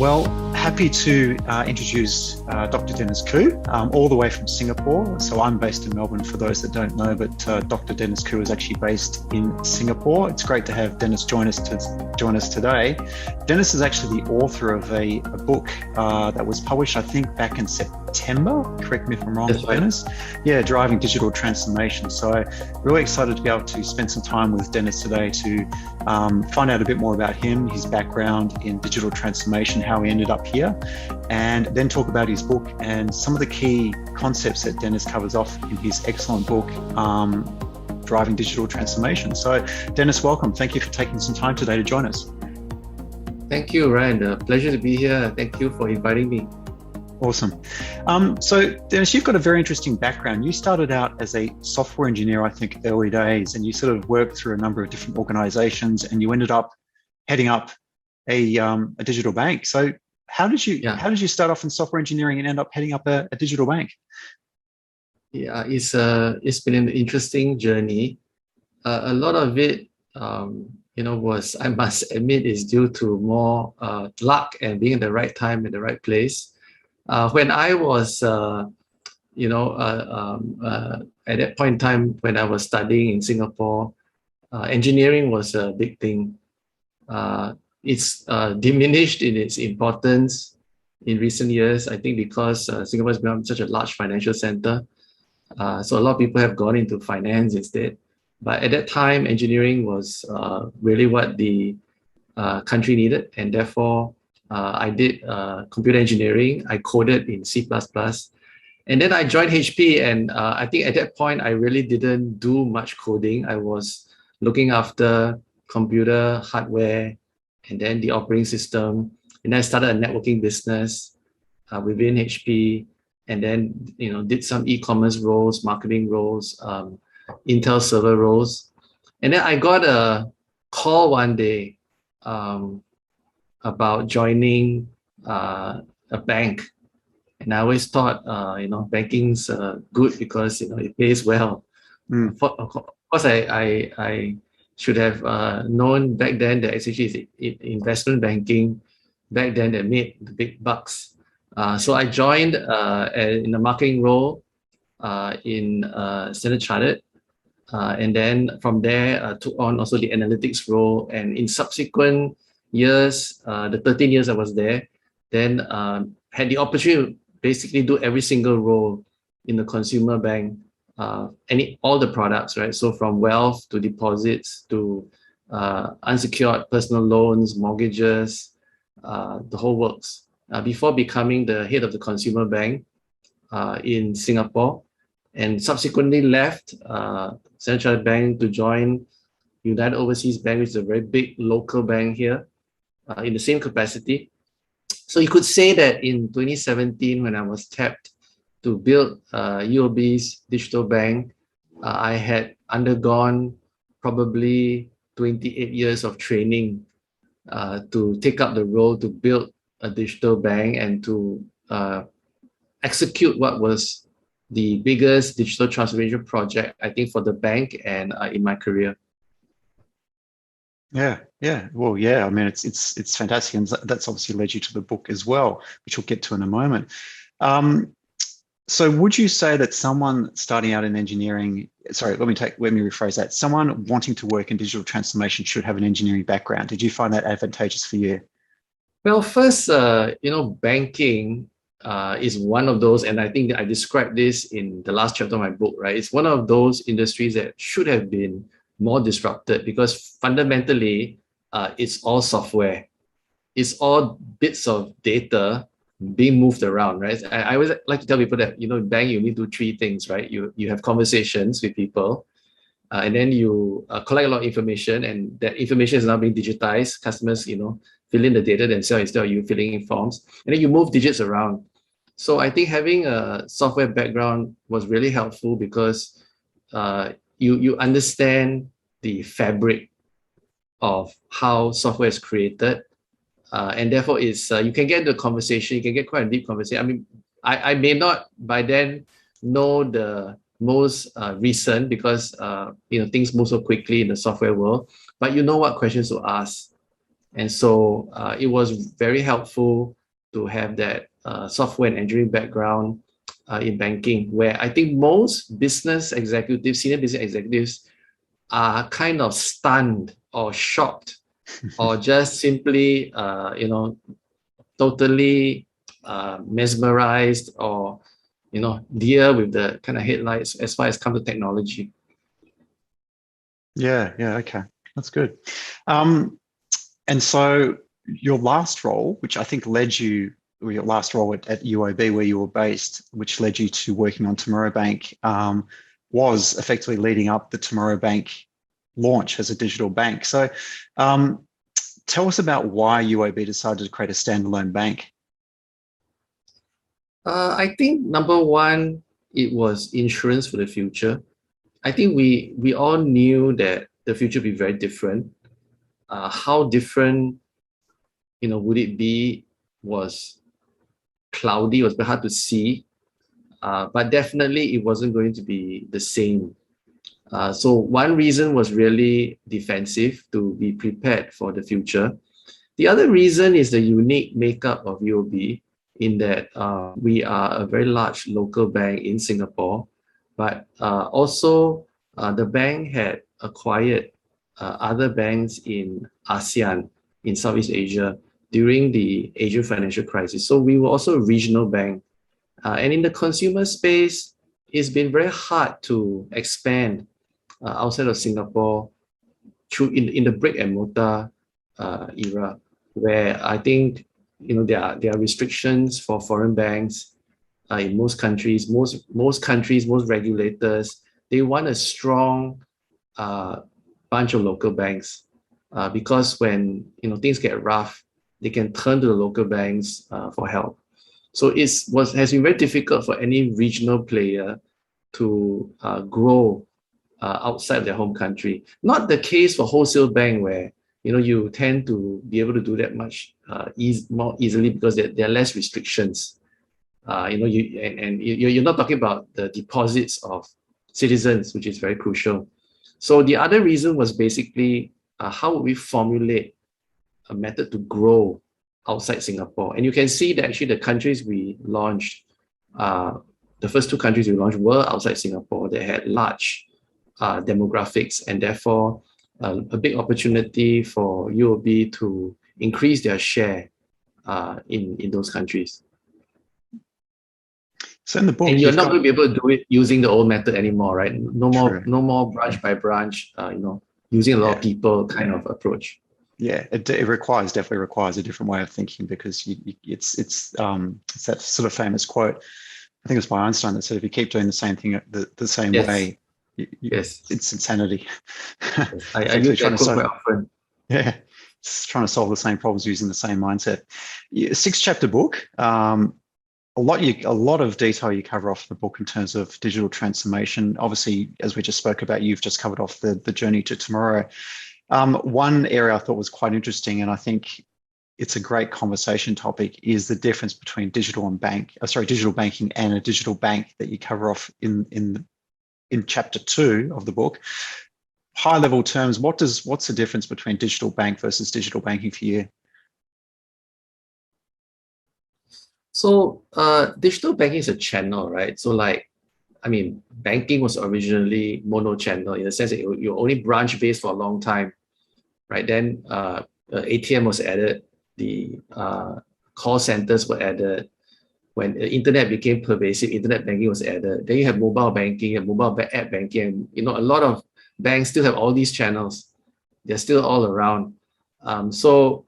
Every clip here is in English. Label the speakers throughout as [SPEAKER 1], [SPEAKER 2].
[SPEAKER 1] Well, happy to introduce Dr. Dennis Khoo, all the way from Singapore. So I'm based in Melbourne, for those that don't know, but Dr. Dennis Khoo is actually based in Singapore. It's great to have Dennis join us today. Dennis is actually the author of a book that was published, I think, back in September. Correct me if I'm wrong,
[SPEAKER 2] That's right.
[SPEAKER 1] Dennis. Yeah, Driving Digital Transformation. So really excited to be able to spend some time with Dennis today to find out a bit more about him, his background in digital transformation, how he ended up here, and then talk about his book and some of the key concepts that Dennis covers off in his excellent book, Driving Digital Transformation. So Dennis, welcome. Thank you for taking some time today to join us.
[SPEAKER 2] Thank you, Ryan. Pleasure to be here. Thank you for inviting me.
[SPEAKER 1] Awesome. So Dennis, you've got a very interesting background. You started out as a software engineer, I think, early days, and you sort of worked through a number of different organizations, and you ended up heading up a digital bank. So how did you start off in software engineering and end up heading up a digital bank?
[SPEAKER 2] Yeah, it's been an interesting journey. A lot of it, was, I must admit, is due to more luck and being at the right time at the right place. When I was, at that point in time when I was studying in Singapore, engineering was a big thing. It's diminished in its importance in recent years, I think, because Singapore has become such a large financial center. So a lot of people have gone into finance instead. But at that time, engineering was really what the country needed. And therefore, I did computer engineering. I coded in C++. And then I joined HP. And I think at that point, I really didn't do much coding. I was looking after computer hardware and then the operating system. And then I started a networking business within HP. And then, did some e-commerce roles, marketing roles, Intel server roles. And then I got a call one day about joining a bank. And I always thought, banking's good because, it pays well. Of course, I should have known back then that actually it's investment banking back then that made the big bucks. So I joined in a marketing role in Standard Chartered. And then from there, took on also the analytics role. And in subsequent years, the 13 years I was there, then had the opportunity to basically do every single role in the consumer bank, all the products, right? So from wealth to deposits to unsecured personal loans, mortgages, the whole works. Before becoming the head of the consumer bank in Singapore, and subsequently left Standard Chartered Bank to join United Overseas Bank, which is a very big local bank here, in the same capacity. So you could say that in 2017, when I was tapped to build UOB's digital bank, I had undergone probably 28 years of training to take up the role to build a digital bank and to execute what was the biggest digital transformation project, I think, for the bank and in my career.
[SPEAKER 1] Yeah. Well, yeah. I mean, it's fantastic, and that's obviously led you to the book as well, which we'll get to in a moment. So, would you say that someone starting out in engineering? Sorry, let me rephrase that. Someone wanting to work in digital transformation should have an engineering background. Did you find that advantageous for you?
[SPEAKER 2] Well, first, banking is one of those, and I think I described this in the last chapter of my book, right? It's one of those industries that should have been more disrupted because fundamentally, it's all software. It's all bits of data being moved around, right? I always like to tell people that, in bank, you need to do three things, right? You have conversations with people, and then you collect a lot of information, and that information is now being digitized. Customers, fill in the data themselves instead of you filling in forms, and then you move digits around. So I think having a software background was really helpful because you understand the fabric of how software is created, and therefore it's you can get into a conversation. You can get quite a deep conversation. I mean, I may not by then know the most recent because things move so quickly in the software world, but you know what questions to ask. And so it was very helpful to have that software and engineering background in banking, where I think most business executives, senior business executives, are kind of stunned or shocked or just simply, totally mesmerized or, deer with the kind of headlights as far as come to technology.
[SPEAKER 1] Yeah, okay. That's good. And so your last role, which I think led you, or your last role at UOB where you were based, which led you to working on Tomorrow Bank, was effectively leading up the Tomorrow Bank launch as a digital bank. So tell us about why UOB decided to create a standalone bank.
[SPEAKER 2] I think number one, it was insurance for the future. I think we all knew that the future would be very different. How different, would it be was cloudy, it was very hard to see. But definitely it wasn't going to be the same. So one reason was really defensive, to be prepared for the future. The other reason is the unique makeup of UOB, in that we are a very large local bank in Singapore, but also the bank had acquired other banks in ASEAN, in Southeast Asia, during the Asian financial crisis. So we were also a regional bank. And in the consumer space, it's been very hard to expand outside of Singapore in the brick and mortar era, where I think there are restrictions for foreign banks in most countries. Most countries, most regulators, they want a strong bunch of local banks because when things get rough, they can turn to the local banks for help. So has been very difficult for any regional player to grow outside their home country. Not the case for wholesale bank, where you tend to be able to do that much more easily because there are less restrictions. You're not talking about the deposits of citizens, which is very crucial. So the other reason was basically how would we formulate a method to grow outside Singapore. And you can see that actually the countries we launched, the first two countries we launched were outside Singapore. They had large demographics, and therefore a big opportunity for UOB to increase their share in those countries.
[SPEAKER 1] So in the book,
[SPEAKER 2] and you're not going to be able to do it using the old method anymore, right? No more branch by branch, using a lot of people kind of approach.
[SPEAKER 1] Yeah, it definitely requires a different way of thinking, because it's that sort of famous quote, I think it was by Einstein, that said, if you keep doing the same thing the same way, it's insanity.
[SPEAKER 2] Yes. I use that quote quite often.
[SPEAKER 1] Yeah, it's trying to solve the same problems using the same mindset. 6-chapter book. A lot of detail you cover off the book in terms of digital transformation. Obviously, as we just spoke about, you've just covered off the journey to tomorrow. One area I thought was quite interesting, and I think it's a great conversation topic, is the difference between digital banking and a digital bank that you cover off in chapter 2 of the book. High level terms, what's the difference between digital bank versus digital banking for you?
[SPEAKER 2] So digital banking is a channel, right? So banking was originally mono-channel, in the sense that you're only branch-based for a long time, right? Then ATM was added, the call centers were added. When the internet became pervasive, internet banking was added. Then you have mobile banking and mobile app banking. And, a lot of banks still have all these channels. They're still all around. So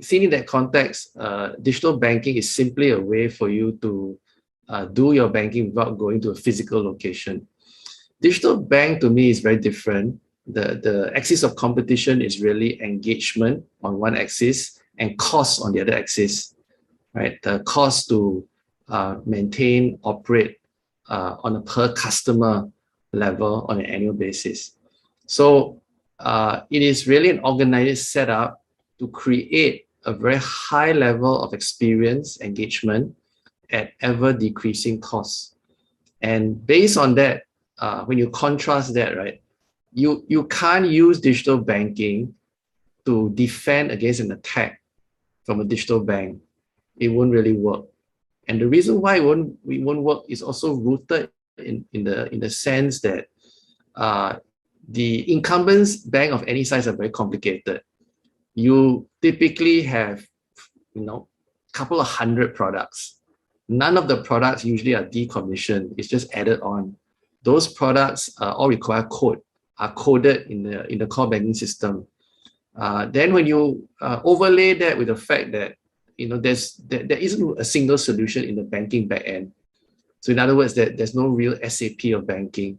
[SPEAKER 2] seen in that context, digital banking is simply a way for you to do your banking without going to a physical location. Digital bank, to me, is very different. The axis of competition is really engagement on one axis and cost on the other axis, right? The cost to maintain, operate on a per customer level on an annual basis. So it is really an organized setup to create a very high level of experience, engagement at ever decreasing costs. And based on that, when you contrast that, right, you can't use digital banking to defend against an attack from a digital bank, it won't really work. And the reason why it won't work is also rooted in the sense that the incumbents bank of any size are very complicated. You typically have, a couple of hundred products. None of the products usually are decommissioned. It's just added on. Those products all require code, are coded in the core banking system. Then when you overlay that with the fact that there isn't a single solution in the banking backend. So in other words, there's no real SAP of banking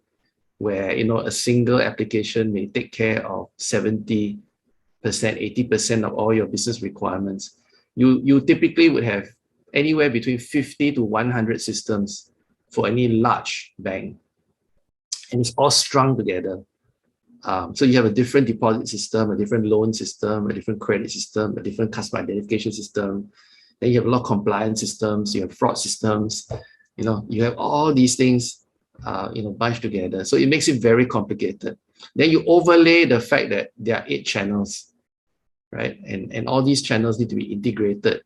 [SPEAKER 2] where a single application may take care of 70%, 80% of all your business requirements. You typically would have anywhere between 50 to 100 systems for any large bank. And it's all strung together. So you have a different deposit system, a different loan system, a different credit system, a different customer identification system. Then you have a lot of compliance systems, you have fraud systems, you have all these things, bunched together. So it makes it very complicated. Then you overlay the fact that there are 8 channels, right? And all these channels need to be integrated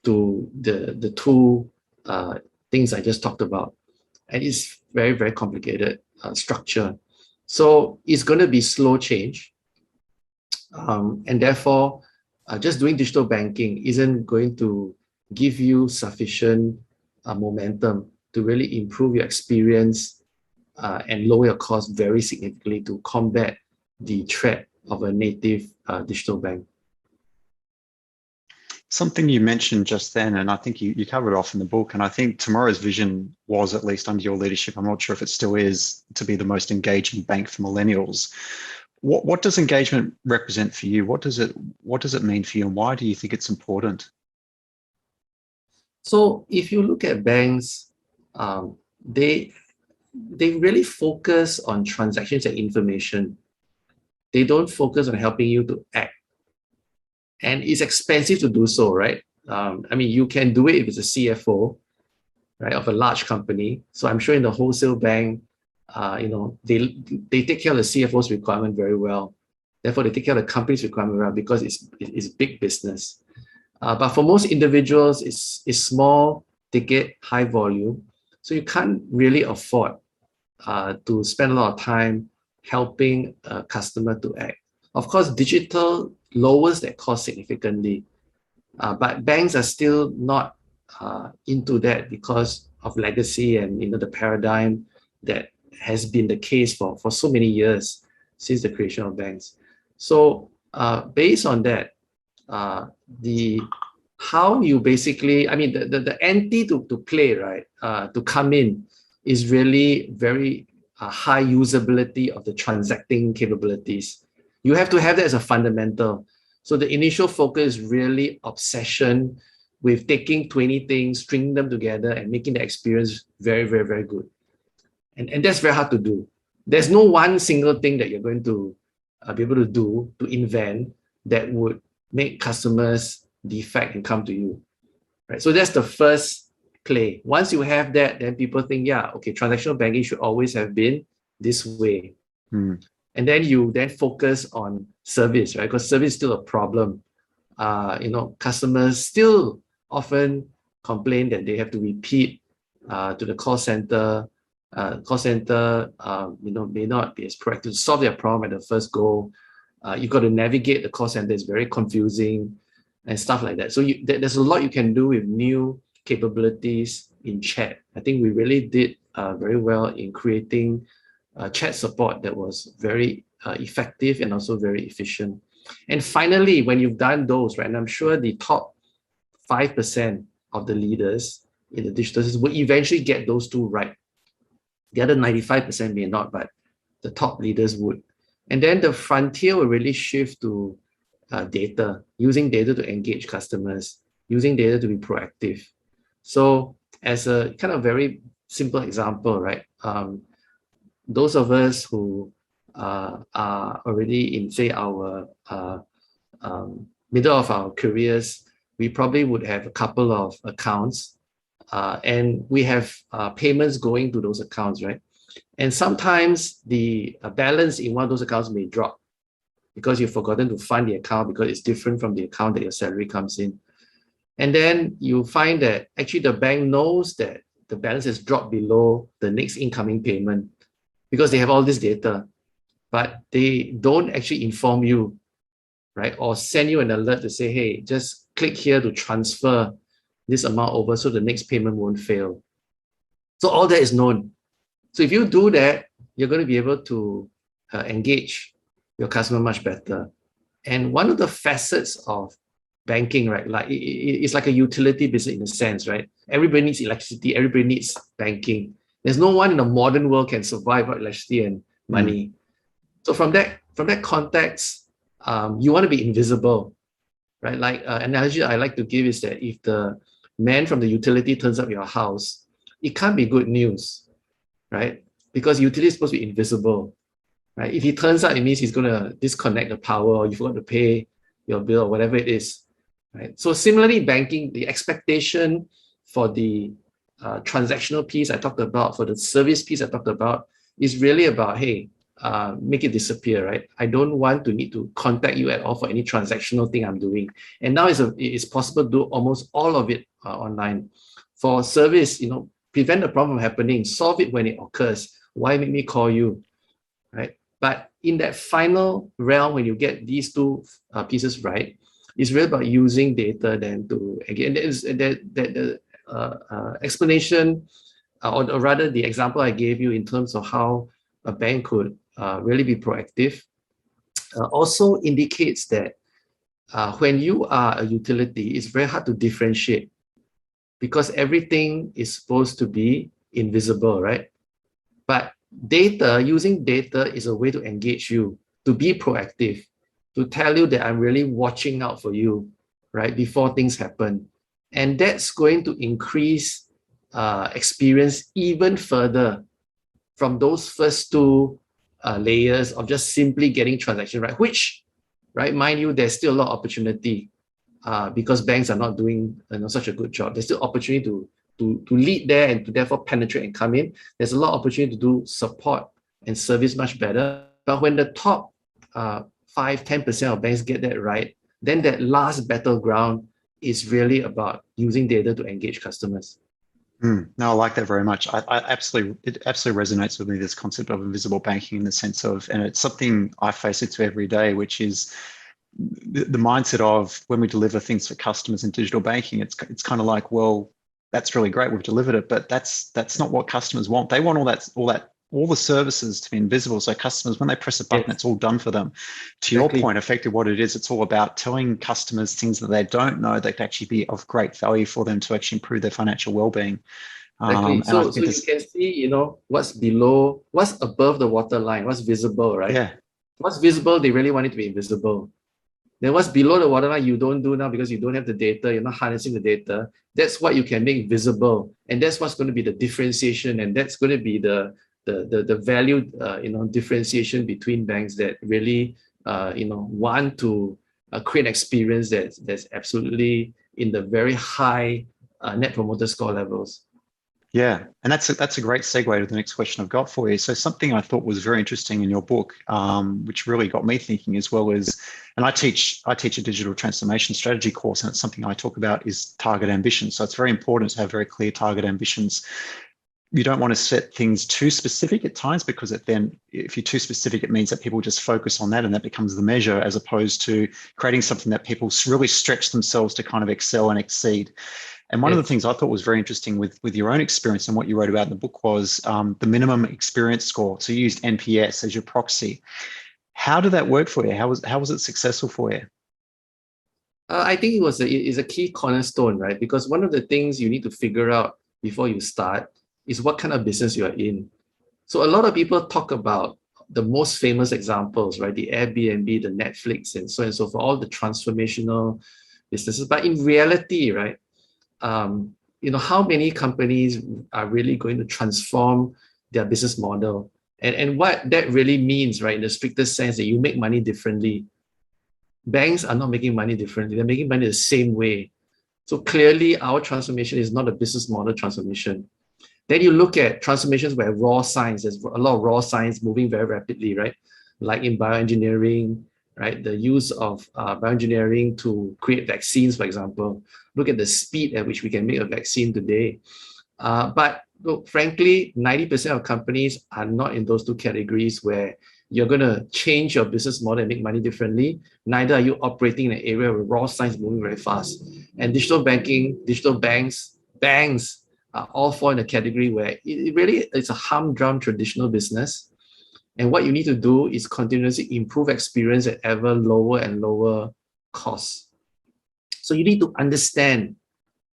[SPEAKER 2] to the two things I just talked about. And it's very, very complicated structure. So it's going to be slow change. And therefore, just doing digital banking isn't going to give you sufficient momentum to really improve your experience and lower your cost very significantly to combat the threat of a native digital bank.
[SPEAKER 1] Something you mentioned just then, and I think you covered it off in the book, and I think tomorrow's vision was, at least under your leadership, I'm not sure if it still is, to be the most engaging bank for millennials. What does engagement represent for you? What does it mean for you, and why do you think it's important?
[SPEAKER 2] So if you look at banks, they really focus on transactions and information. They don't focus on helping you to act. And it's expensive to do so, right? You can do it if it's a CFO, right, of a large company. So I'm sure in the wholesale bank, they take care of the CFO's requirement very well. Therefore, they take care of the company's requirement well because it's big business. But for most individuals, it's small ticket, high volume. So you can't really afford to spend a lot of time helping a customer to act. Of course, digital lowers that cost significantly, but banks are still not into that because of legacy and the paradigm that has been the case for so many years since the creation of banks. So based on that, the ante to play, right, to come in is really very high usability of the transacting capabilities. You have to have that as a fundamental. So the initial focus is really obsession with taking 20 things, stringing them together and making the experience very, very, very good. And that's very hard to do. There's no one single thing that you're going to be able to do, to invent, that would make customers defect and come to you. Right? So that's the first play. Once you have that, then people think, yeah, okay, transactional banking should always have been this way. And then you focus on service, right? Because service is still a problem. Customers still often complain that they have to repeat to the call center. Call center, may not be as proactive to solve their problem at the first go. You've got to navigate the call center. It's very confusing and stuff like that. So there's a lot you can do with new capabilities in chat. I think we really did very well in creating chat support that was very effective and also very efficient. And finally, when you've done those, right, and I'm sure the top 5% of the leaders in the digital system will eventually get those two right. The other 95% may not, but the top leaders would. And then the frontier will really shift to data, using data to engage customers, using data to be proactive. So as a kind of very simple example, right, those of us who are already in, say, our middle of our careers, we probably would have a couple of accounts and we have payments going to those accounts, right? And sometimes the balance in one of those accounts may drop. because you've forgotten to fund the account because it's different from the account that your salary comes in. And then you find that actually the bank knows that the balance has dropped below the next incoming payment because they have all this data, but they don't actually inform you, right? Or send you an alert to say, hey, just click here to transfer this amount over so the next payment won't fail. So all that is known. So if you do that, you're going to be able to engage your customer much better. And one of the facets of banking, right? Like it's like a utility business in a sense, right? Everybody needs electricity. Everybody needs banking. There's no one in the modern world can survive without electricity and money. So from that context, you want to be invisible, right? Like analogy I like to give is that if the man from the utility turns up at your house, it can't be good news, right? Because utility is supposed to be invisible, right? If he turns up, it means he's going to disconnect the power or you forgot to pay your bill or whatever it is, right? So similarly, banking, the expectation for the transactional piece I talked about, for the service piece I talked about, is really about, hey, make it disappear, right? I don't want to need to contact you at all for any transactional thing I'm doing. And now it's possible to do almost all of it online. For service, prevent the problem from happening, solve it when it occurs. Why make me call you, right? But in that final realm, when you get these two pieces right, it's really about using data then to, again, the explanation, or rather the example I gave you in terms of how a bank could really be proactive, also indicates that when you are a utility, it's very hard to differentiate because everything is supposed to be invisible, right? But using data is a way to engage you, to be proactive, to tell you that I'm really watching out for you, right, before things happen. And that's going to increase experience even further from those first two layers of just simply getting transaction right, which, right, mind you, there's still a lot of opportunity because banks are not doing such a good job. There's still opportunity to lead there and to therefore penetrate and come in. There's a lot of opportunity to do support and service much better. But when the top 5-10% of banks get that right, then that last battleground is really about using data to engage customers.
[SPEAKER 1] No, I like that very much. It absolutely resonates with me, this concept of invisible banking in the sense of, and it's something I face into every day, which is the mindset of when we deliver things for customers in digital banking, it's kind of like, well, that's really great, we've delivered it, but that's not what customers want. They want all the services to be invisible. So customers, when they press a button, it's all done for them. To your point, effectively what it is, it's all about telling customers things that they don't know that could actually be of great value for them to actually improve their financial well-being.
[SPEAKER 2] Exactly. So you can see, what's above the waterline, what's visible, right?
[SPEAKER 1] Yeah.
[SPEAKER 2] What's visible, they really want it to be invisible. Then what's below the waterline, you don't do now because you don't have the data, you're not harnessing the data. That's what you can make visible. And that's what's going to be the differentiation. And that's going to be the value, differentiation between banks that really, want to create an experience that's absolutely in the very high net promoter score levels.
[SPEAKER 1] Yeah, and that's a great segue to the next question I've got for you. So something I thought was very interesting in your book, which really got me thinking as well, is, and I teach a digital transformation strategy course, and it's something I talk about, is target ambition. So it's very important to have very clear target ambitions. You don't want to set things too specific at times, because if you're too specific, it means that people just focus on that and that becomes the measure, as opposed to creating something that people really stretch themselves to kind of excel and exceed. And one of the things I thought was very interesting with your own experience and what you wrote about in the book was the minimum experience score. So you used NPS as your proxy. How did that work for you? How was it successful for you?
[SPEAKER 2] I think it's a key cornerstone, right? Because one of the things you need to figure out before you start is what kind of business you are in. So a lot of people talk about the most famous examples, right? The Airbnb, the Netflix, and so on and so forth, all the transformational businesses. But in reality, right, how many companies are really going to transform their business model? And what that really means, right, in the strictest sense, that you make money differently. Banks are not making money differently. They're making money the same way. So clearly, our transformation is not a business model transformation. Then you look at transformations where raw science, there's a lot of raw science moving very rapidly, right? Like in bioengineering, right? The use of bioengineering to create vaccines, for example. Look at the speed at which we can make a vaccine today. But look, frankly, 90% of companies are not in those two categories where you're going to change your business model and make money differently. Neither are you operating in an area where raw science is moving very fast. And digital banking, digital banks are all fall in a category where it really is a humdrum traditional business. And what you need to do is continuously improve experience at ever lower and lower costs. So you need to understand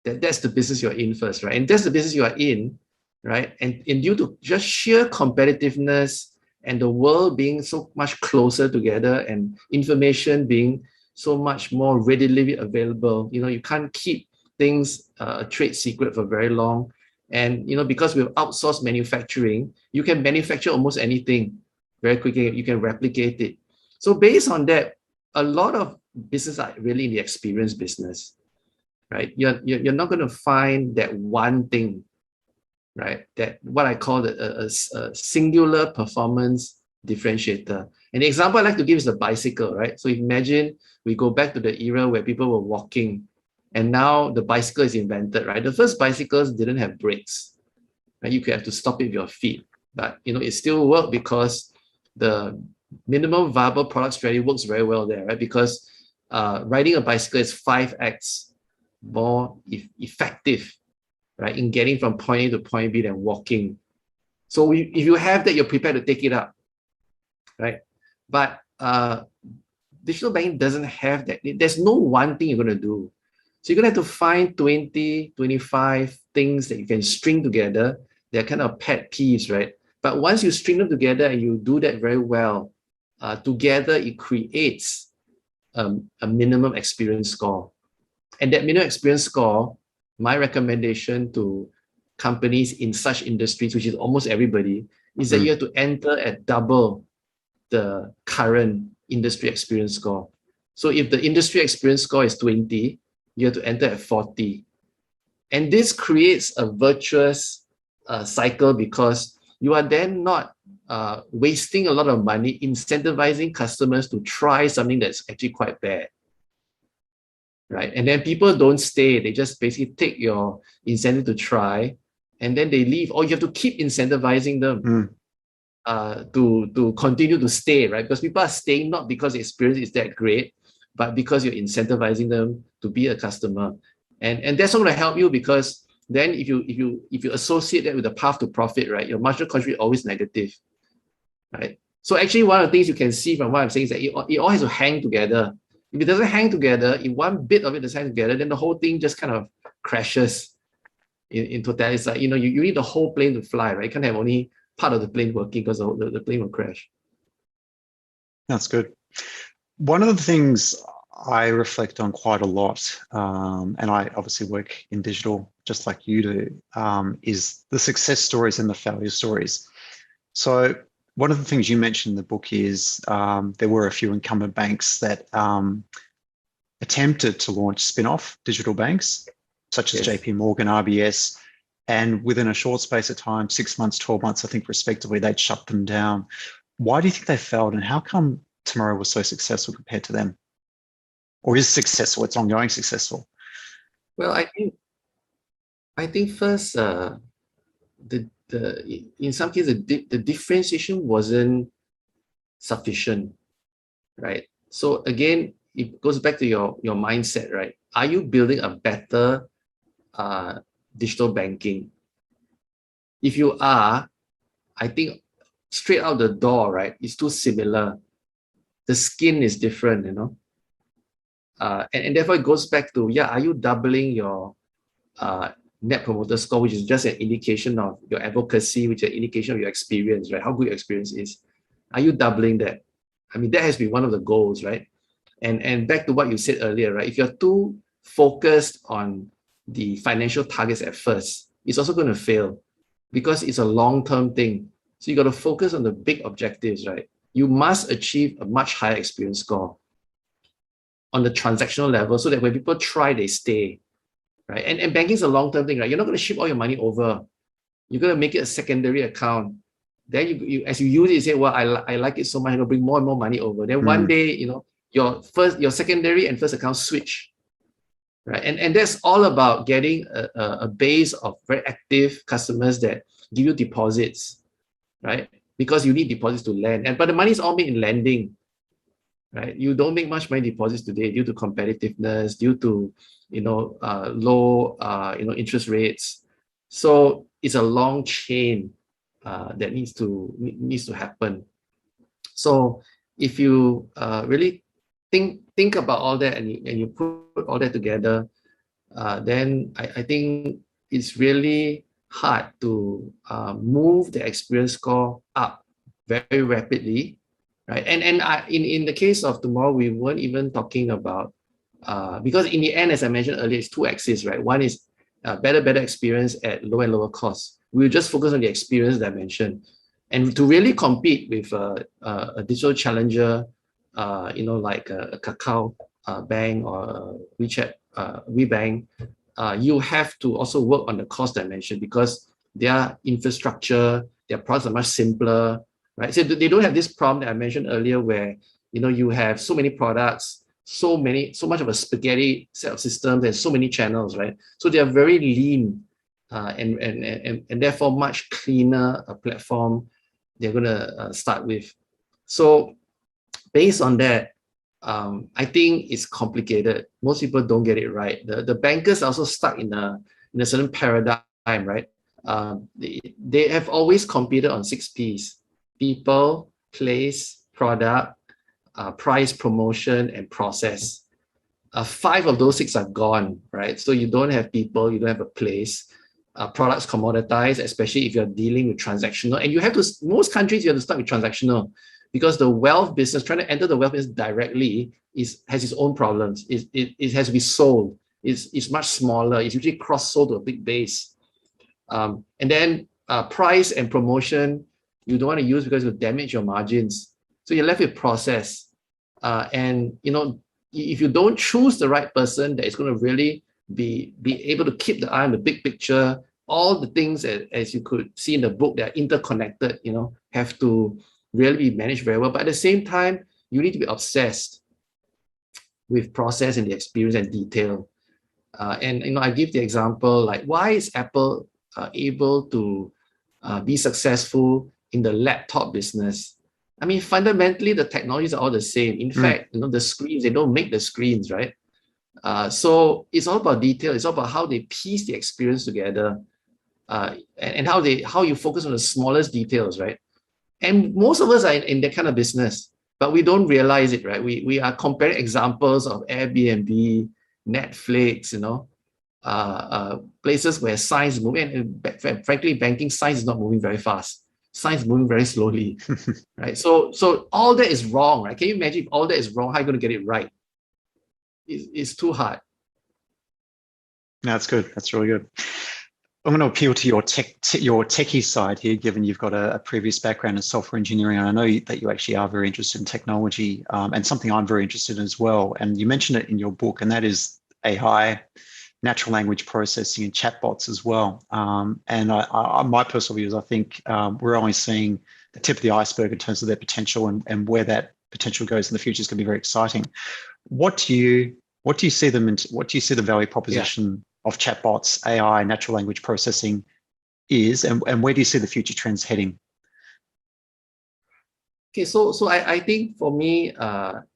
[SPEAKER 2] that that's the business you're in first, right? And that's the business you are in, right? And due to just sheer competitiveness and the world being so much closer together and information being so much more readily available, you can't keep things a trade secret for very long. And, because we've outsourced manufacturing, you can manufacture almost anything very quickly. You can replicate it. So based on that, a lot of businesses are really in the experience business. Right, you're not going to find that one thing, right? That what I call a singular performance differentiator. And the example I like to give is the bicycle, right? So imagine we go back to the era where people were walking, and now the bicycle is invented, right? The first bicycles didn't have brakes, right? You could have to stop it with your feet, but it still worked because the minimum viable product strategy works very well there, right? Because riding a bicycle is 5x more effective, right, in getting from point A to point B than walking. So if you have that, you're prepared to take it up, right? But digital banking doesn't have that. There's no one thing you're going to do. So you're going to have to find 20, 25 things that you can string together. They're kind of pet peeves, right? But once you string them together and you do that very well, together it creates a minimum experience score. And that minimum experience score, my recommendation to companies in such industries, which is almost everybody, is that you have to enter at double the current industry experience score. So if the industry experience score is 20, you have to enter at 40. And this creates a virtuous cycle because you are then not wasting a lot of money incentivizing customers to try something that's actually quite bad. Right? And then people don't stay. They just basically take your incentive to try and then they leave. Or you have to keep incentivizing them to continue to stay, right? Because people are staying not because the experience is that great, but because you're incentivizing them to be a customer. And that's not going to help you because then if you associate that with the path to profit, right, your marginal contribution is always negative. Right? So actually one of the things you can see from what I'm saying is that it all has to hang together. If it doesn't hang together, if one bit of it doesn't hang together, then the whole thing just kind of crashes in totality. It's like, you need the whole plane to fly, right? You can't have only part of the plane working because the plane will crash.
[SPEAKER 1] That's good. One of the things I reflect on quite a lot, and I obviously work in digital just like you do, is the success stories and the failure stories. So one of the things you mentioned in the book is there were a few incumbent banks that attempted to launch spin-off digital banks, such as JP Morgan, RBS, and within a short space of time, 6 months, 12 months, I think respectively, they'd shut them down. Why do you think they failed, and how come Tomorrow was so successful compared to them? Or is successful, it's ongoing successful?
[SPEAKER 2] Well, I think first, in some cases, the differentiation wasn't sufficient, right? So again, it goes back to your mindset, right? Are you building a better digital banking? If you are, I think straight out the door, right, it's too similar. The skin is different, and therefore it goes back to, are you doubling your net promoter score, which is just an indication of your advocacy, which is an indication of your experience, right? How good your experience is. Are you doubling that? I mean, that has to be one of the goals, right? And back to what you said earlier, right? If you're too focused on the financial targets at first, it's also going to fail because it's a long-term thing. So you got to focus on the big objectives, right? You must achieve a much higher experience score on the transactional level so that when people try, they stay. Right? And banking is a long-term thing, right? You're not going to ship all your money over. You're going to make it a secondary account. Then you as you use it, you say, well, I like it so much, I'm going to bring more and more money over. Then one day, your secondary and first account switch, right? And that's all about getting a base of very active customers that give you deposits, right? Because you need deposits to lend, but the money is all made in lending, right? You don't make much money deposits today due to competitiveness, due to low interest rates. So it's a long chain that needs to happen. So if you really think about all that and you put all that together, then I think it's really hard to move the experience score up very rapidly, right? And in the case of tomorrow, we weren't even talking about because in the end, as I mentioned earlier, it's two axes, right? One is better experience at lower and lower costs. We'll just focus on the experience dimension, and to really compete with a digital challenger, like a Kakao Bank or WeChat, WeBank, you have to also work on the cost dimension because their infrastructure, their products are much simpler, right? So they don't have this problem that I mentioned earlier where you have so many products, so much of a spaghetti set of systems and so many channels, right? So they are very lean and therefore much cleaner a platform they're going to start with. So based on that, I think it's complicated. Most people don't get it right. The bankers are also stuck in a certain paradigm, right? They have always competed on 6 Ps: people, place, product, price, promotion, and process. 5 of those 6 are gone, right? So you don't have people, you don't have a place. Products commoditized, especially if you're dealing with transactional. And you have to, most countries, you have to start with transactional because the wealth business, trying to enter the wealth business directly has its own problems. It has to be sold. It's much smaller. It's usually cross-sold to a big base. And then price and promotion, you don't want to use because it'll damage your margins. So you're left with process. And if you don't choose the right person that is going to really be able to keep the eye on the big picture, all the things as you could see in the book that are interconnected, have to really be managed very well. But at the same time, you need to be obsessed with process and the experience and detail. And I give the example, like, why is Apple able to be successful in the laptop business? I mean, fundamentally, the technologies are all the same. In fact, the screens, they don't make the screens, right? So it's all about detail. It's all about how they piece the experience together, and how you focus on the smallest details, right? And most of us are in that kind of business, but we don't realize it, right? We are comparing examples of Airbnb, Netflix, places where science is moving. And frankly, banking science is not moving very fast. Science is moving very slowly, right? So all that is wrong, right? Can you imagine if all that is wrong? How are you going to get it right? It's too hard.
[SPEAKER 1] No, that's good. That's really good. I'm going to appeal to your techie side here, given you've got a previous background in software engineering. And I know that you actually are very interested in technology, and something I'm very interested in as well. And you mentioned it in your book, and that is AI, natural language processing, and chatbots as well. And my personal view is I think we're only seeing the tip of the iceberg in terms of their potential, and where that potential goes in the future is going to be very exciting. What do you see them in, what do you see the value proposition of chatbots, AI, natural language processing is, and where do you see the future trends heading?
[SPEAKER 2] Okay, so I think for me,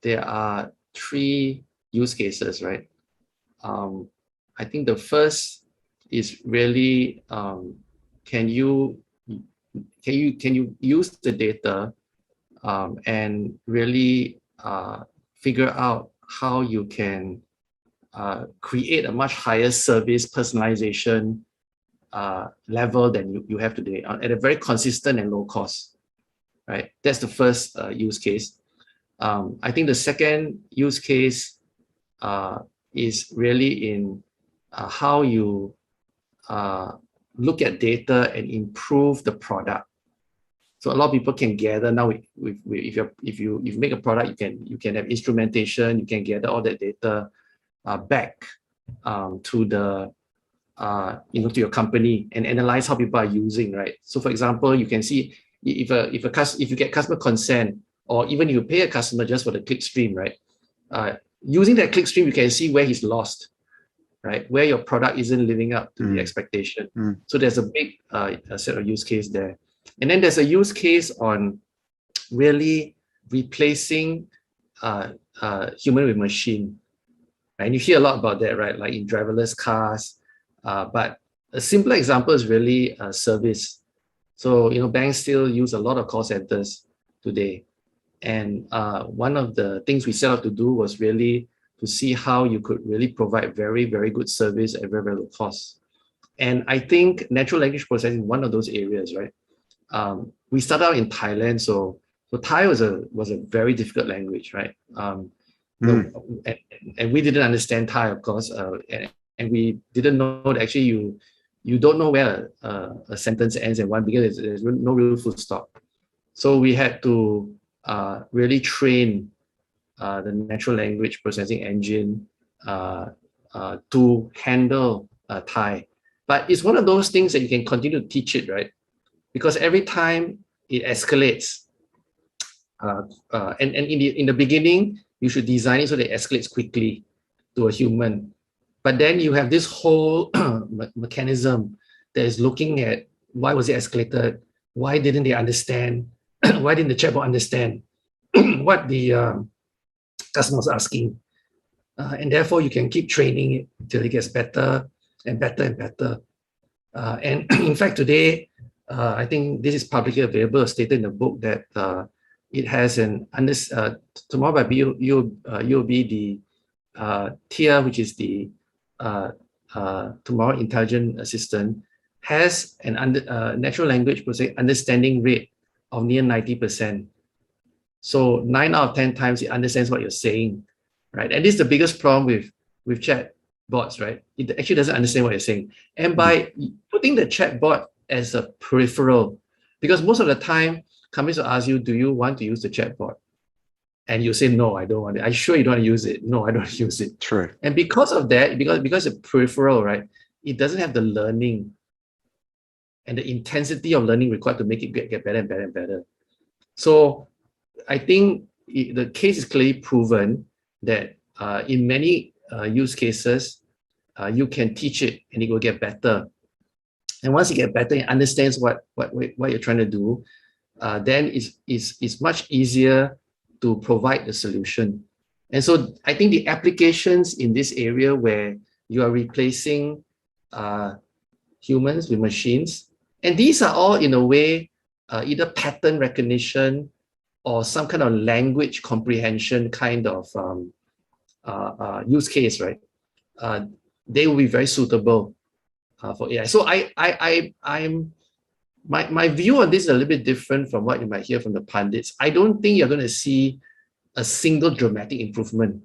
[SPEAKER 2] there are 3 use cases, right? I think the first is really can you use the data and really figure out how you can create a much higher service personalization level than you have today at a very consistent and low cost, right? That's the first use case. I think the second use case is really in how you look at data and improve the product. So a lot of people can gather now. If you make a product, you can have instrumentation. You can gather all that data back to the to your company and analyze how people are using, right? So for example, you can see if you get customer consent, or even you pay a customer just for the click stream, right? using that clickstream, you can see where he's lost, right? Where your product isn't living up to the expectation. So there's a big a set of use case there. And then there's a use case on really replacing human with machine. And you hear a lot about that, right? Like in driverless cars. But a simple example is really service. So, banks still use a lot of call centers today. And one of the things we set out to do was really to see how you could really provide very, very good service at very, very low cost. And I think natural language processing is one of those areas, right? We started out in Thailand, so Thai was a very difficult language, right? And we didn't understand Thai, of course, and we didn't know that actually you don't know where a sentence ends and one because there's no real full stop. So we had to really train the natural language processing engine to handle Thai. But it's one of those things that you can continue to teach it, right? Because every time it escalates, and in the beginning, you should design it so that it escalates quickly to a human. But then you have this whole mechanism that is looking at why was it escalated? Why didn't they understand? Why didn't the chatbot understand what the customer was asking? And therefore, you can keep training it till it gets better and better and better. And in fact, today, I think this is publicly available, stated in the book that it has tomorrow by UOB, the TIA, which is the Tomorrow Intelligent Assistant, has a natural language processing understanding rate of near 90%. So 9 out of 10 times it understands what you're saying, right? And this is the biggest problem with chat bots, right? It actually doesn't understand what you're saying. And by putting the chat bot as a peripheral, because most of the time companies will ask you, do you want to use the chat bot? And you say, no, I don't want it. Are you sure you don't want to use it? No, I don't want to use it.
[SPEAKER 1] True.
[SPEAKER 2] And because of that, because it's peripheral, right? It doesn't have the learning and the intensity of learning required to make it get better and better and better. So I think the case is clearly proven that in many use cases, you can teach it and it will get better. And once you get better, it understands what you're trying to do, then it's much easier to provide the solution. And so I think the applications in this area where you are replacing humans with machines, and these are all in a way either pattern recognition or some kind of language comprehension kind of use case, right? They will be very suitable for AI. So my view on this is a little bit different from what you might hear from the pundits. I don't think you're going to see a single dramatic improvement.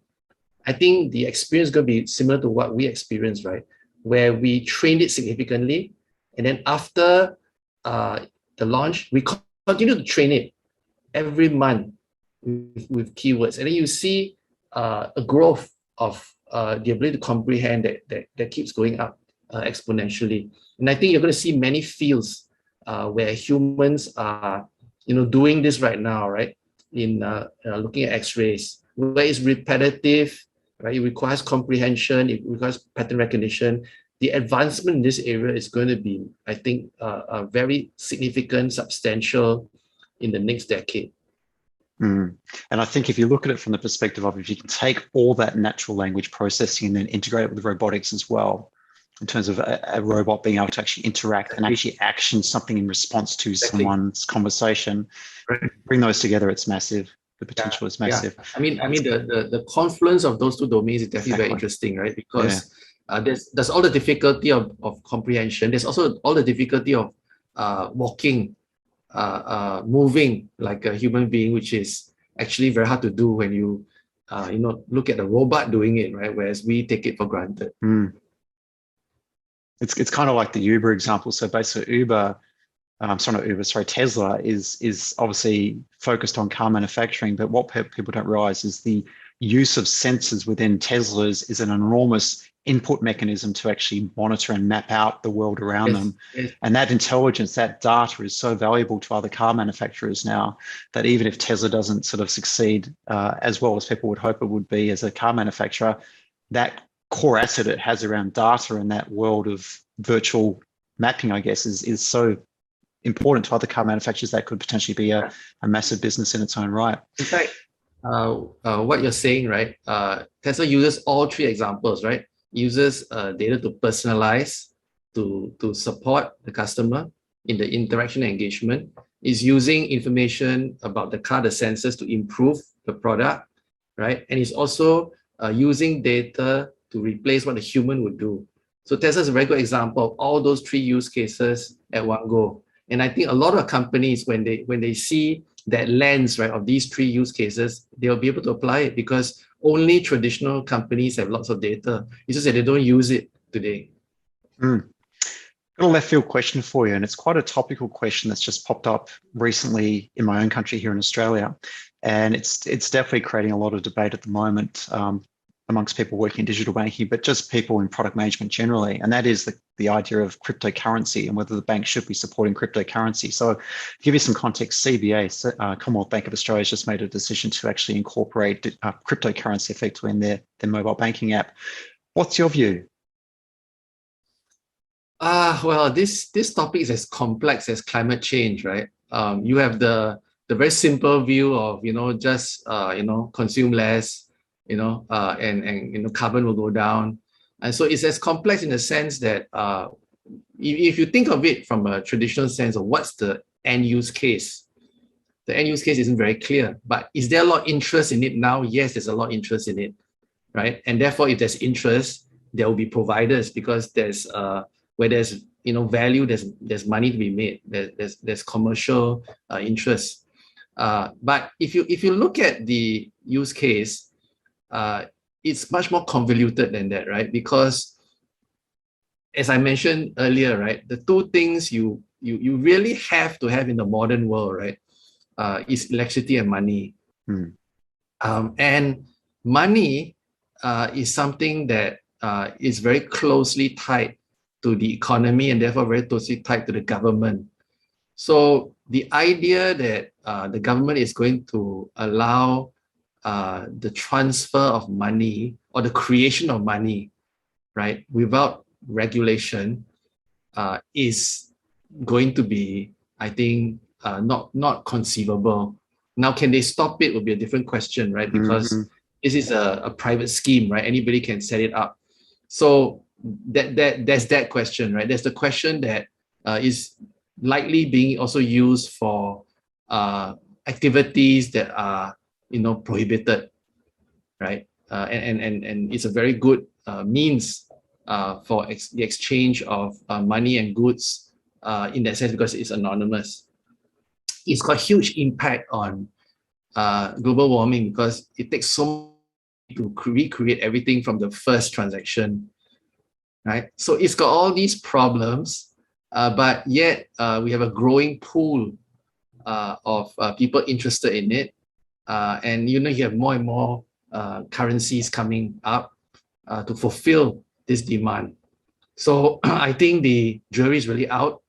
[SPEAKER 2] I think the experience is going to be similar to what we experienced, right? Where we trained it significantly, and then after the launch, we continue to train it every month with keywords, and then you see a growth of the ability to comprehend that keeps going up exponentially. And I think you're going to see many fields where humans are, doing this right now, right? In looking at X-rays, where it's repetitive, right? It requires comprehension, it requires pattern recognition. The advancement in this area is going to be, I think, very significant, substantial in the next decade.
[SPEAKER 1] And I think if you look at it from the perspective of if you can take all that natural language processing and then integrate it with robotics as well, in terms of a robot being able to actually interact and actually action something in response to someone's conversation, bring those together, it's massive. The potential is massive.
[SPEAKER 2] Yeah. I mean, the confluence of those two domains is definitely very interesting, right? Because there's all the difficulty of comprehension. There's also all the difficulty of walking, moving like a human being, which is actually very hard to do when you look at a robot doing it, right? Whereas we take it for granted.
[SPEAKER 1] It's kind of like the Uber example. So basically Tesla is obviously focused on car manufacturing, but what people don't realize is the use of sensors within Teslas is an enormous input mechanism to actually monitor and map out the world around them.
[SPEAKER 2] Yes.
[SPEAKER 1] And that intelligence, that data is so valuable to other car manufacturers now that even if Tesla doesn't sort of succeed as well as people would hope it would be as a car manufacturer, that core asset it has around data and that world of virtual mapping, I guess, is so important to other car manufacturers that could potentially be a massive business in its own right.
[SPEAKER 2] In fact, what you're saying, right? Tesla uses all three examples, right? Uses data to personalize, to support the customer in the interaction and engagement. Is using information about the car, the sensors to improve the product, right? And it's also using data to replace what the human would do. So Tesla is a very good example of all those three use cases at one go. And I think a lot of companies, when they see that lens, right, of these three use cases, they'll be able to apply it because only traditional companies have lots of data. It's just that they don't use it today.
[SPEAKER 1] Got a left field question for you, and it's quite a topical question that's just popped up recently in my own country here in Australia, and it's definitely creating a lot of debate at the moment amongst people working in digital banking, but just people in product management generally, and that is the idea of cryptocurrency and whether the bank should be supporting cryptocurrency. So to give you some context, CBA, Commonwealth Bank of Australia, has just made a decision to actually incorporate cryptocurrency effectively in their mobile banking app. What's your view?
[SPEAKER 2] Well, this topic is as complex as climate change, right? You have the very simple view of, just, consume less, and carbon will go down. And so it's as complex in the sense that if you think of it from a traditional sense of what's the end use case, the end use case isn't very clear. But is there a lot of interest in it now? Yes, there's a lot of interest in it, right? And therefore, if there's interest, there will be providers because there's where there's value, there's money to be made. There's commercial interest. But if you look at the use case, it's much more convoluted than that, right? Because as I mentioned earlier, right, the two things you really have to have in the modern world, right, is electricity and money. And money is something that is very closely tied to the economy and therefore very closely tied to the government. So the idea that the government is going to allow the transfer of money or the creation of money, right, without regulation is going to be, I think, not conceivable. Now, can they stop it would be a different question, right? Because this is a private scheme, right? Anybody can set it up. So there's that question, right? There's the question that is likely being also used for activities that are prohibited, right? And it's a very good means for the exchange of money and goods in that sense because it's anonymous. It's got huge impact on global warming because it takes so much to recreate everything from the first transaction, right? So it's got all these problems, but yet we have a growing pool of people interested in it. And you have more and more currencies coming up to fulfill this demand. So I think the jury is really out.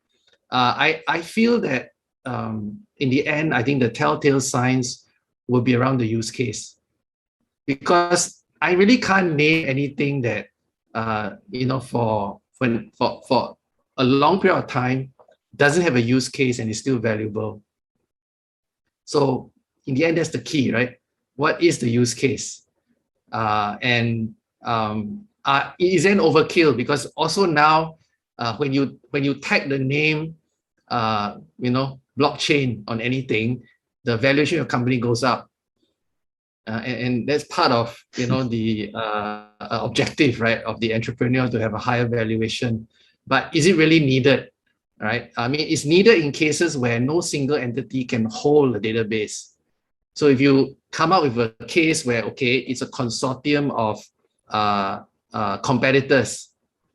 [SPEAKER 2] I feel that in the end, I think the telltale signs will be around the use case, because I really can't name anything that for a long period of time doesn't have a use case and is still valuable. So in the end, that's the key, right? What is the use case? And is an overkill because also now when you tag the name, blockchain on anything, the valuation of your company goes up, and that's part of the objective, right, of the entrepreneur to have a higher valuation. But is it really needed? Right? I mean, it's needed in cases where no single entity can hold a database. So if you come up with a case where, okay, it's a consortium of competitors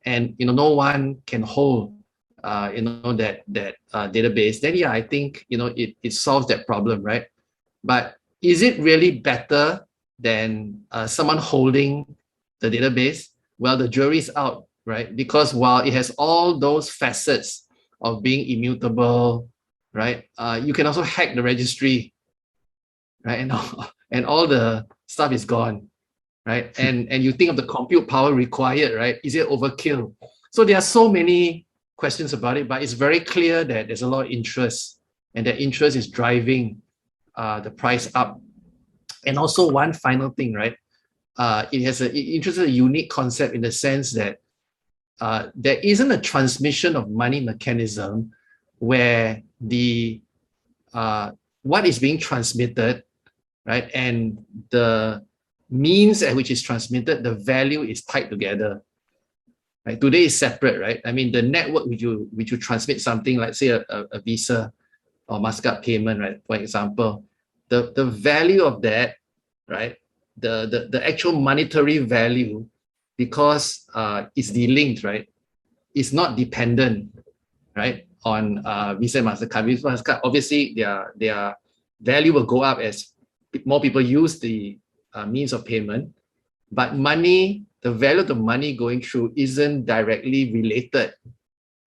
[SPEAKER 2] and, no one can hold, that database, then yeah, I think, it solves that problem, right? But is it really better than someone holding the database, well, the jury's out, right? Because while it has all those facets of being immutable, right, you can also hack the registry, right? And all the stuff is gone, right? And you think of the compute power required, right? Is it overkill? So there are so many questions about it, but it's very clear that there's a lot of interest, and that interest is driving the price up. And also one final thing, right? It introduces a unique concept in the sense that there isn't a transmission of money mechanism where the what is being transmitted, right, and the means at which it's transmitted, the value is tied together. Right? Today is separate, right? I mean, the network which you transmit something like, say, a Visa or Mastercard payment, right? For example, the value of that, right? The actual monetary value, because it's delinked, right? It's not dependent, right, on Visa and Mastercard. Visa and Mastercard, obviously, their value will go up as more people use the means of payment, but money, the value of the money going through isn't directly related,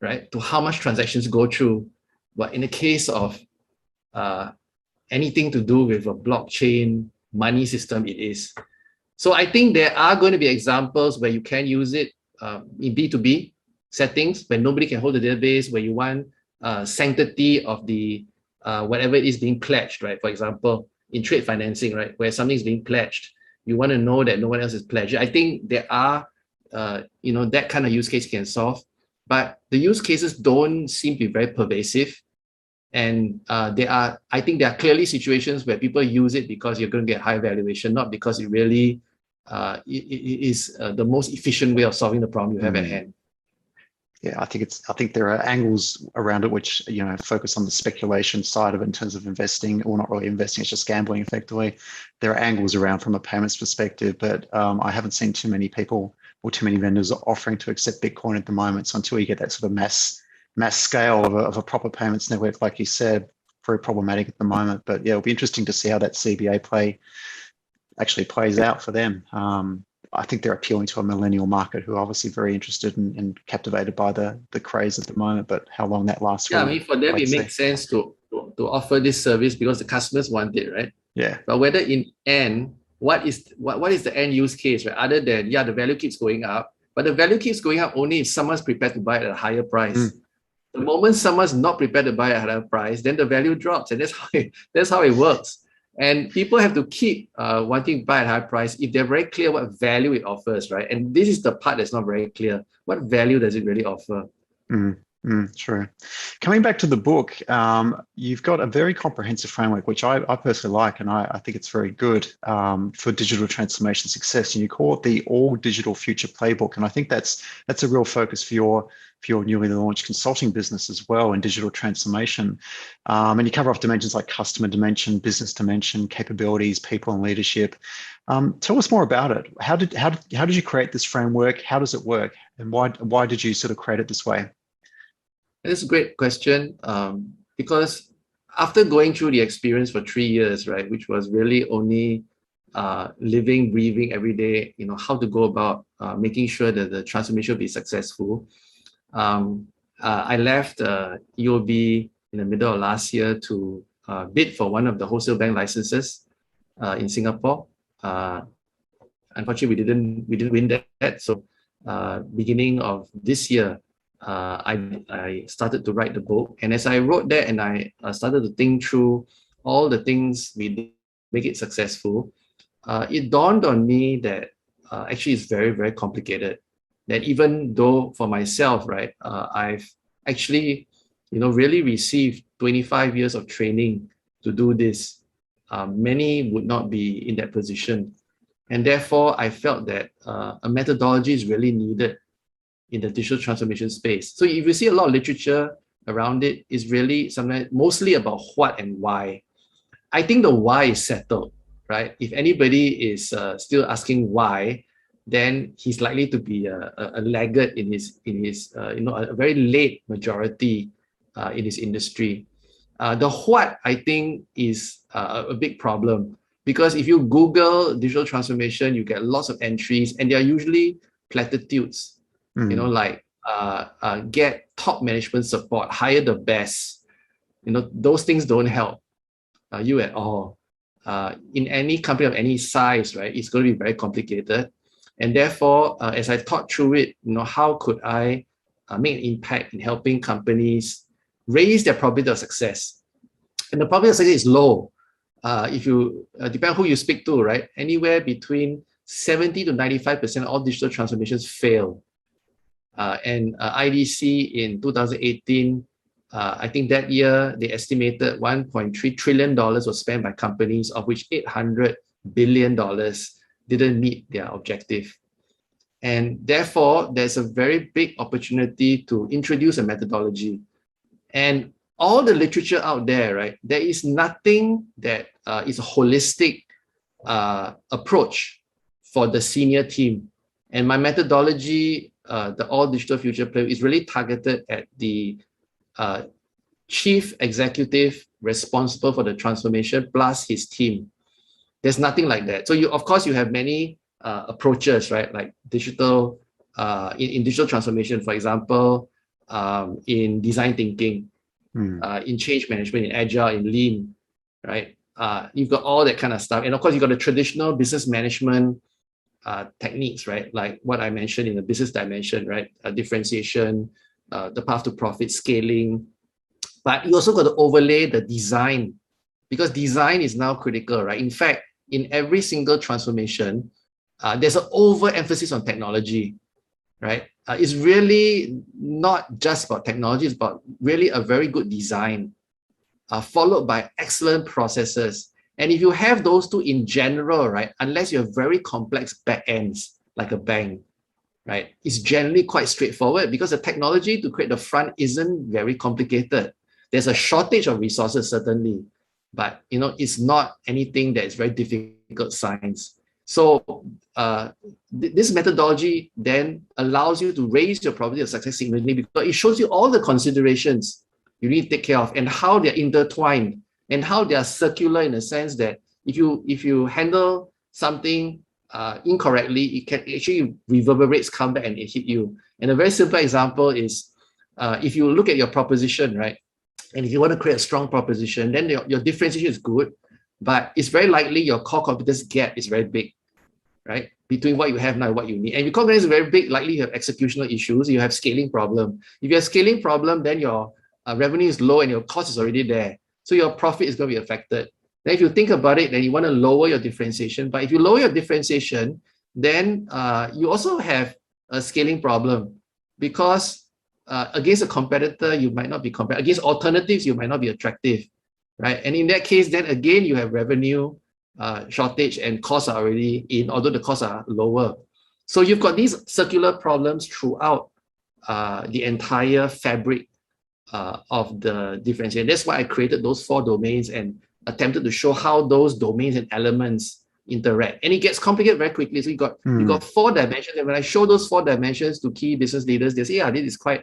[SPEAKER 2] right, to how much transactions go through. But in the case of anything to do with a blockchain money system, it is. So I think there are going to be examples where you can use it in B2B settings, when nobody can hold the database, where you want sanctity of the whatever is being pledged, right? For example, in trade financing, right, where something is being pledged, you want to know that no one else is pledged. I think there are, that kind of use case can solve, but the use cases don't seem to be very pervasive. And I think there are clearly situations where people use it because you're going to get high valuation, not because it really it is the most efficient way of solving the problem you have at hand.
[SPEAKER 1] Yeah, I think there are angles around it which, focus on the speculation side of it in terms of investing, or not really investing, it's just gambling effectively. There are angles around from a payments perspective, but I haven't seen too many people or too many vendors offering to accept Bitcoin at the moment. So until you get that sort of mass scale of a proper payments network, like you said, very problematic at the moment. But yeah, it'll be interesting to see how that CBA play actually plays out for them. I think they're appealing to a millennial market who are obviously very interested and captivated by the craze at the moment, but how long that lasts.
[SPEAKER 2] Yeah, I mean, for them, it makes sense to offer this service because the customers want it, right?
[SPEAKER 1] Yeah.
[SPEAKER 2] But whether in end, what is the end use case, right? Other than, the value keeps going up, but the value keeps going up only if someone's prepared to buy it at a higher price. The moment someone's not prepared to buy at a higher price, then the value drops, and that's how it works. And people have to keep wanting to buy at a high price if they're very clear what value it offers, right? And this is the part that's not very clear. What value does it really offer?
[SPEAKER 1] True. Coming back to the book, you've got a very comprehensive framework, which I personally like, and I think it's very good for digital transformation success. And you call it the All Digital Future Playbook, and I think that's a real focus for your newly launched consulting business as well in digital transformation. And you cover off dimensions like customer dimension, business dimension, capabilities, people, and leadership. Tell us more about it. How did you create this framework? How does it work? And why did you sort of create it this way?
[SPEAKER 2] That's a great question, because after going through the experience for 3 years, right, which was really only living, breathing every day, how to go about making sure that the transformation will be successful. I left UOB in the middle of last year to bid for one of the wholesale bank licenses in Singapore. Unfortunately, we didn't win that. So beginning of this year, I started to write the book, and as I wrote that and I started to think through all the things we did to make it successful, it dawned on me that actually it's very, very complicated. That even though for myself, right, I've actually, really received 25 years of training to do this, many would not be in that position, and therefore I felt that a methodology is really needed in the digital transformation space. So if you see a lot of literature around it, is really something mostly about what and why. I think the why is settled, right? If anybody is still asking why, then he's likely to be a laggard in his a very late majority in his industry. The what, I think, is a big problem, Because if you Google digital transformation, you get lots of entries, and they are usually platitudes. You know, like get top management support, hire the best. You know, those things don't help you at all. In any company of any size, right, it's going to be very complicated. And therefore, as I thought through it, you know, how could I make an impact in helping companies raise their probability of success? And the probability of success is low. If you depend on who you speak to, right? Anywhere between 70 to 95% of all digital transformations fail. And IDC in 2018, I think that year they estimated $1.3 trillion was spent by companies, of which $800 billion didn't meet their objective. And therefore, there's a very big opportunity to introduce a methodology. And all the literature out there, right, there is nothing that is a holistic approach for the senior team. And my methodology, the All Digital Future Playbook, is really targeted at the chief executive responsible for the transformation plus his team. There's nothing like that. So of course, you have many approaches, right? Like digital, in digital transformation, for example, in design thinking, in change management, in agile, in lean, right? You've got all that kind of stuff. And of course, you've got the traditional business management techniques, right? Like what I mentioned in the business dimension, right? Differentiation, the path to profit, scaling. But you also got to overlay the design, because design is now critical, right? In fact, in every single transformation, there's an overemphasis on technology, right? It's really not just about technology, it's about really a very good design, followed by excellent processes. And if you have those two in general, right, unless you have very complex back ends, like a bank, right, it's generally quite straightforward because the technology to create the front isn't very complicated. There's a shortage of resources, certainly, but you know, it's not anything that is very difficult science. So this methodology then allows you to raise your probability of success significantly because it shows you all the considerations you need to take care of and how they're intertwined and how they are circular in the sense that if you handle something incorrectly, it can actually reverberates, come back and it hit you. And a very simple example is if you look at your proposition, right? And if you want to create a strong proposition, then your differentiation is good, but it's very likely your core competence gap is very big, right? Between what you have now and what you need. And your core competence is very big, likely you have executional issues, you have scaling problem. If you have scaling problem, then your revenue is low and your cost is already there. So your profit is going to be affected. Then if you think about it, then you want to lower your differentiation. But if you lower your differentiation, then you also have a scaling problem because against a competitor, you might not be competitive. Against alternatives, you might not be attractive, right? And in that case, then again, you have revenue shortage and costs are already in, although the costs are lower. So you've got these circular problems throughout the entire fabric of the differentiation. That's why I created those 4 domains and attempted to show how those domains and elements interact. And it gets complicated very quickly. So you got 4 dimensions. And when I show those 4 dimensions to key business leaders, they say, yeah, this is quite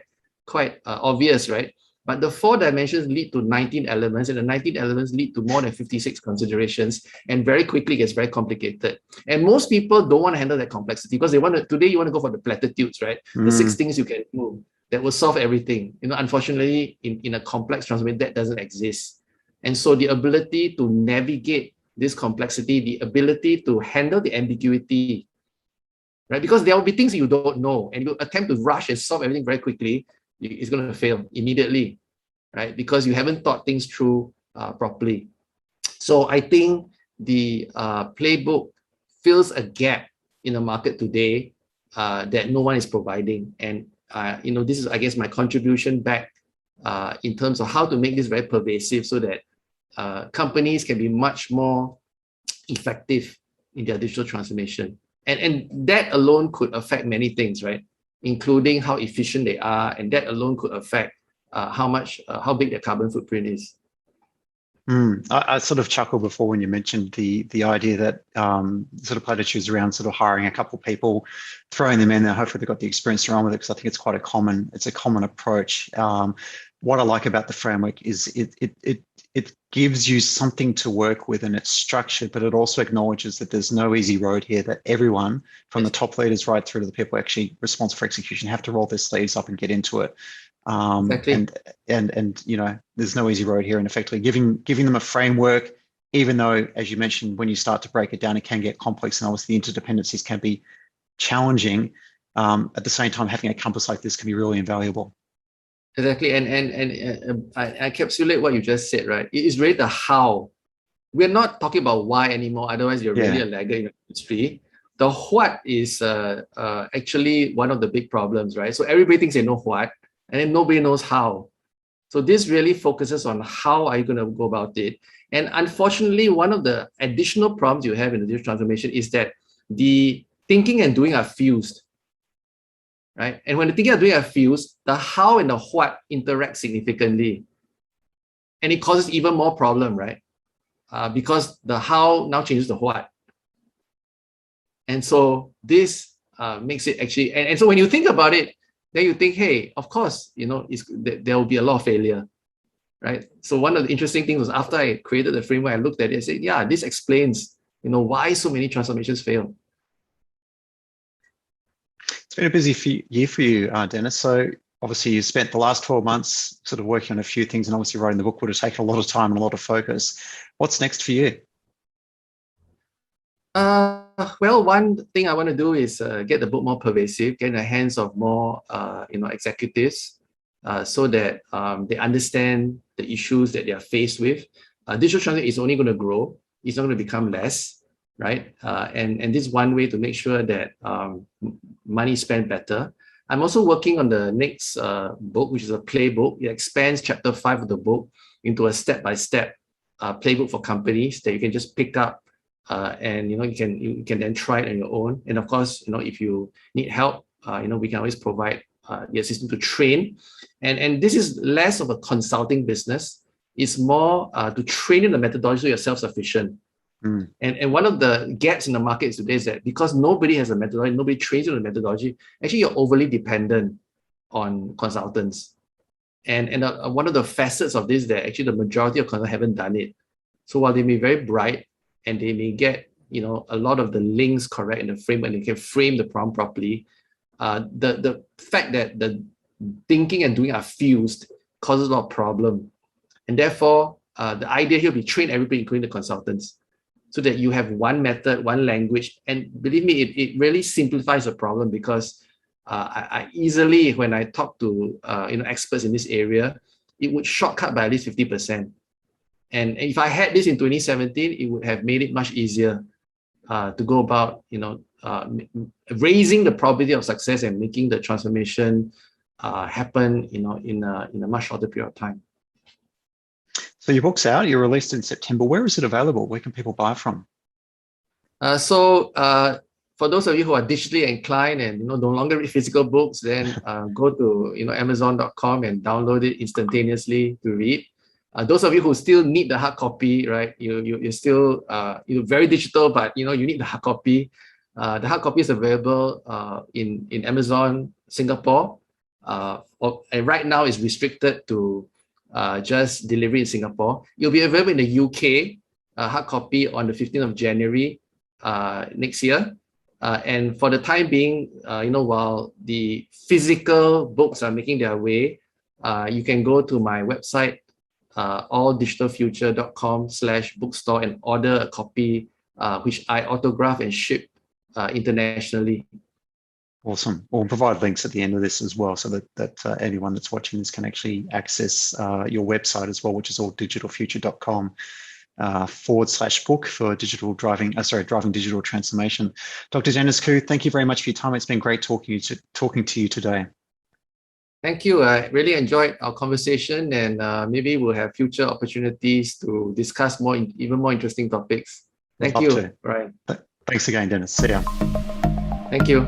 [SPEAKER 2] obvious, right? But the 4 dimensions lead to 19 elements, and the 19 elements lead to more than 56 considerations, and very quickly gets very complicated. And most people don't want to handle that complexity because they want to, today you want to go for the platitudes, right? The 6 things you can do that will solve everything. You know, unfortunately, in a complex transformation, that doesn't exist. And so the ability to navigate this complexity, the ability to handle the ambiguity, right? Because there will be things you don't know, and you attempt to rush and solve everything very quickly, it's going to fail immediately, right? Because you haven't thought things through properly. So I think the playbook fills a gap in the market today that no one is providing. And you know, this is, I guess, my contribution back in terms of how to make this very pervasive so that companies can be much more effective in their digital transformation. And that alone could affect many things, right? Including how efficient they are, and that alone could affect how big their carbon footprint is.
[SPEAKER 1] I sort of chuckled before when you mentioned the idea that sort of platitudes around sort of hiring a couple of people, throwing them in there, hopefully they've got the experience to run with it, because I think it's quite a common approach. what I like about the framework is it gives you something to work with, and it's structured, but it also acknowledges that there's no easy road here, that everyone from the top leaders right through to the people actually responsible for execution have to roll their sleeves up and get into it.
[SPEAKER 2] Exactly.
[SPEAKER 1] And you know, there's no easy road here, and effectively giving them a framework, even though, as you mentioned, when you start to break it down, it can get complex, and obviously the interdependencies can be challenging. At the same time, having a compass like this can be really invaluable.
[SPEAKER 2] Exactly. And I encapsulate what you just said, right? It is really the how. We're not talking about why anymore. Otherwise, you're really a laggard in the industry. The what is actually one of the big problems, right? So everybody thinks they know what, and then nobody knows how. So this really focuses on how are you going to go about it. And unfortunately, one of the additional problems you have in the digital transformation is that the thinking and doing are fused, right? And when the thinking and doing are fused, the how and the what interact significantly. And it causes even more problem, right? Because the how now changes the what. And so this makes it actually, and so when you think about it, then you think, hey, of course, you know, there will be a lot of failure, right? So one of the interesting things was after I created the framework, I looked at it and said, yeah, this explains, you know, why so many transformations fail.
[SPEAKER 1] It's been a busy year for you, Dennis. So obviously you spent the last 12 months sort of working on a few things, and obviously writing the book would have taken a lot of time and a lot of focus. What's next for you?
[SPEAKER 2] Well, one thing I want to do is get the book more pervasive, get in the hands of more, executives, so that they understand the issues that they are faced with. Digital transformation is only going to grow; it's not going to become less, right? And this is one way to make sure that money is spent better. I'm also working on the next book, which is a playbook. It expands chapter 5 of the book into a step-by-step playbook for companies that you can just pick up. And you can then try it on your own. And of course, if you need help, we can always provide the assistance to train. And this is less of a consulting business. It's more to train in the methodology so you're self-sufficient. And one of the gaps in the market today is that because nobody has a methodology, nobody trains in the methodology, actually you're overly dependent on consultants. And one of the facets of this is that actually the majority of consultants haven't done it. So while they may be very bright, and they may get a lot of the links correct in the framework, and they can frame the problem properly. The fact that the thinking and doing are fused causes a lot of problem, and therefore the idea here will be train everybody, including the consultants, so that you have one method, one language. And believe me, it really simplifies the problem, because I easily, when I talk to experts in this area, it would shortcut by at least 50%. And if I had this in 2017, it would have made it much easier to go about, raising the probability of success and making the transformation happen, in a much shorter period of time.
[SPEAKER 1] So your book's out. You released it in September. Where is it available? Where can people buy from?
[SPEAKER 2] So for those of you who are digitally inclined and no longer read physical books, then go to Amazon.com and download it instantaneously to read. Those of you who still need the hard copy, right? You're still very digital, but you need the hard copy. The hard copy is available in Amazon Singapore, and right now is restricted to just delivery in Singapore. It'll be available in the UK hard copy on the 15th of January next year. And for the time being, while the physical books are making their way, you can go to my website, alldigitalfuture.com/bookstore, and order a copy, which I autograph and ship internationally.
[SPEAKER 1] Awesome. We'll provide links at the end of this as well, so that anyone that's watching this can actually access your website as well, which is alldigitalfuture.com /book for driving digital transformation. Dr. Dennis Khoo, thank you very much for your time. It's been great talking to you today.
[SPEAKER 2] Thank you. I really enjoyed our conversation, and maybe we'll have future opportunities to discuss even more interesting topics. Thank you, Brian.
[SPEAKER 1] Thanks again, Dennis. See ya.
[SPEAKER 2] Thank you.